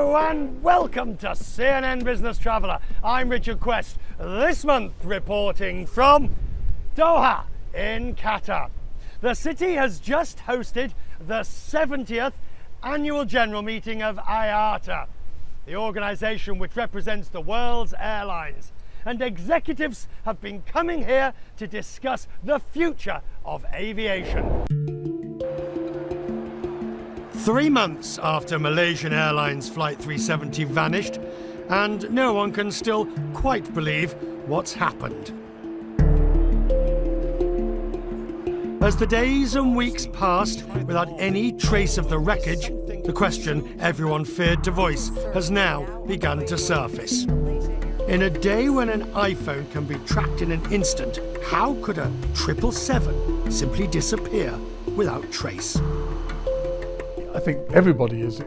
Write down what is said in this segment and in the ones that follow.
Hello and welcome to CNN Business Traveller. I'm Richard Quest, this month reporting from Doha in Qatar. The city has just hosted the 70th annual general meeting of IATA, the organisation which represents the world's airlines. And executives have been coming here to discuss the future of aviation. 3 months after Malaysian Airlines Flight 370 vanished, and no one can still quite believe what's happened. As the days and weeks passed without any trace of the wreckage, the question everyone feared to voice has now begun to surface. In a day when an iPhone can be tracked in an instant, how could a 777 simply disappear without trace? I think everybody is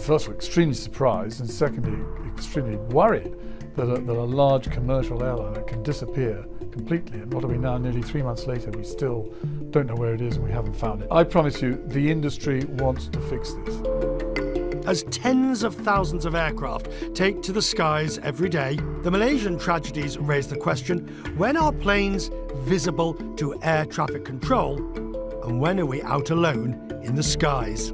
first of all extremely surprised and secondly extremely worried that a large commercial airliner can disappear completely, and what are we now, nearly 3 months later, we still don't know where it is and we haven't found it. I promise you, the industry wants to fix this. As tens of thousands of aircraft take to the skies every day, the Malaysian tragedies raise the question, when are planes visible to air traffic control, and when are we out alone in the skies?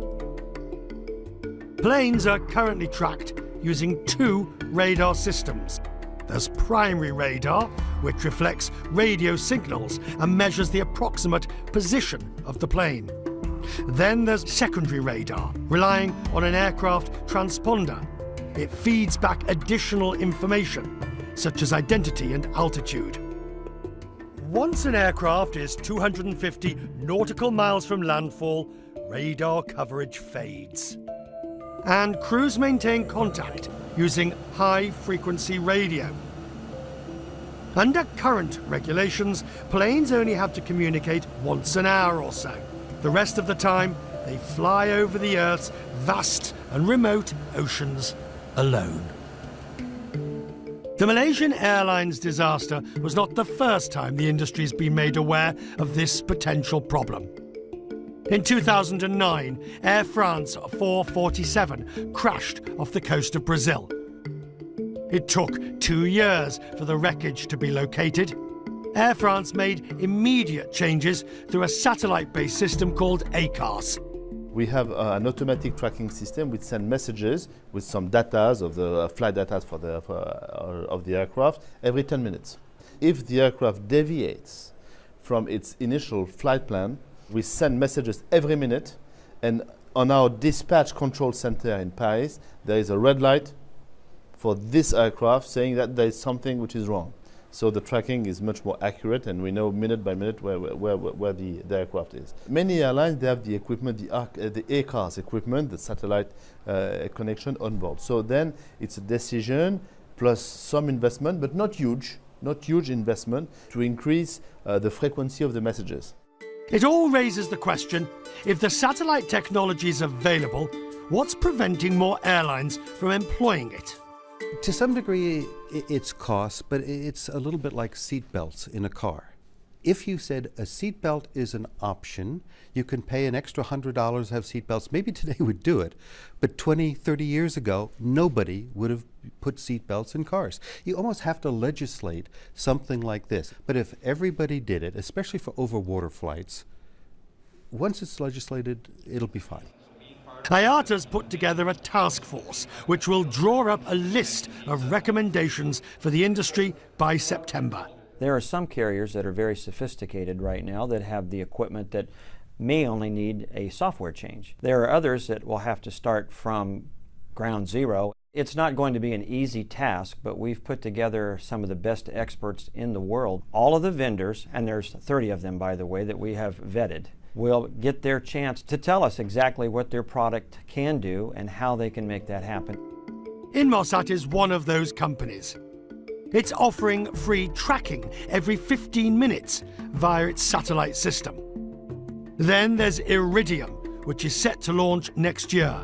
Planes are currently tracked using 2 radar systems. There's primary radar, which reflects radio signals and measures the approximate position of the plane. Then there's secondary radar, relying on an aircraft transponder. It feeds back additional information, such as identity and altitude. Once an aircraft is 250 nautical miles from landfall, radar coverage fades. And crews maintain contact using high-frequency radio. Under current regulations, planes only have to communicate once an hour or so. The rest of the time, they fly over the Earth's vast and remote oceans alone. The Malaysian Airlines disaster was not the first time the industry's been made aware of this potential problem. In 2009, Air France 447 crashed off the coast of Brazil. It took 2 years for the wreckage to be located. Air France made immediate changes through a satellite-based system called ACARS. We have an automatic tracking system which sends messages with some data of the flight data of the aircraft every 10 minutes. If the aircraft deviates from its initial flight plan, we send messages every minute, and on our dispatch control center in Paris, there is a red light for this aircraft saying that there is something which is wrong. So the tracking is much more accurate, and we know minute by minute where the aircraft is. Many airlines, they have the equipment, the ACARS equipment, the satellite connection on board. So then it's a decision plus some investment, but not huge investment to increase the frequency of the messages. It all raises the question, if the satellite technology is available, what's preventing more airlines from employing it? To some degree, it's cost, but it's a little bit like seat belts in a car. If you said a seat belt is an option, you can pay an extra $100 to have seat belts. Maybe today would do it, but 20, 30 years ago, nobody would have put seat belts in cars. You almost have to legislate something like this. But if everybody did it, especially for over-water flights, once it's legislated, it'll be fine. IATA's put together a task force which will draw up a list of recommendations for the industry by September. There are some carriers that are very sophisticated right now that have the equipment that may only need a software change. There are others that will have to start from ground zero. It's not going to be an easy task, but we've put together some of the best experts in the world. All of the vendors, and there's 30 of them by the way, that we have vetted, will get their chance to tell us exactly what their product can do and how they can make that happen. Inmarsat is one of those companies. It's offering free tracking every 15 minutes via its satellite system. Then there's Iridium, which is set to launch next year,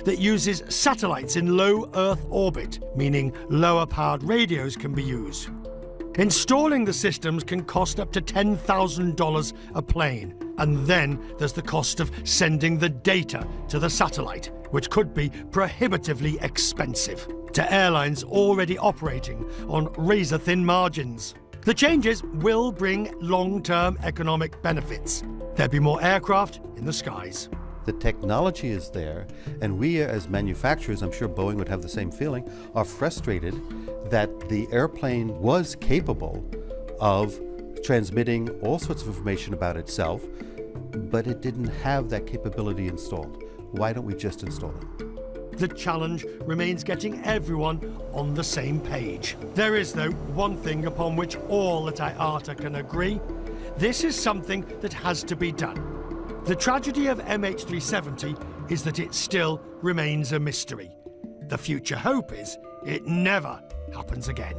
that uses satellites in low Earth orbit, meaning lower powered radios can be used. Installing the systems can cost up to $10,000 a plane. And then there's the cost of sending the data to the satellite, which could be prohibitively expensive to airlines already operating on razor-thin margins. The changes will bring long-term economic benefits. There'll be more aircraft in the skies. The technology is there, and we as manufacturers, I'm sure Boeing would have the same feeling, are frustrated that the airplane was capable of transmitting all sorts of information about itself, but it didn't have that capability installed. Why don't we just install it? The challenge remains getting everyone on the same page. There is, though, one thing upon which all at IATA can agree. This is something that has to be done. The tragedy of MH370 is that it still remains a mystery. The future hope is it never happens again.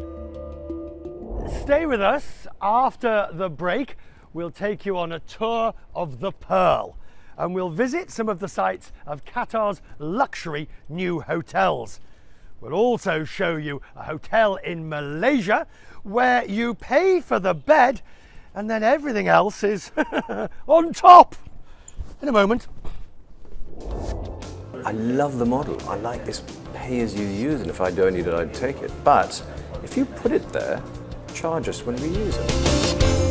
Stay with us. After the break, we'll take you on a tour of the Pearl, and we'll visit some of the sites of Qatar's luxury new hotels. We'll also show you a hotel in Malaysia where you pay for the bed and then everything else is on top. In a moment. I love the model. I like this pay-as-you-use, and if I don't need it, I'd take it. But if you put it there, charge us when we use it.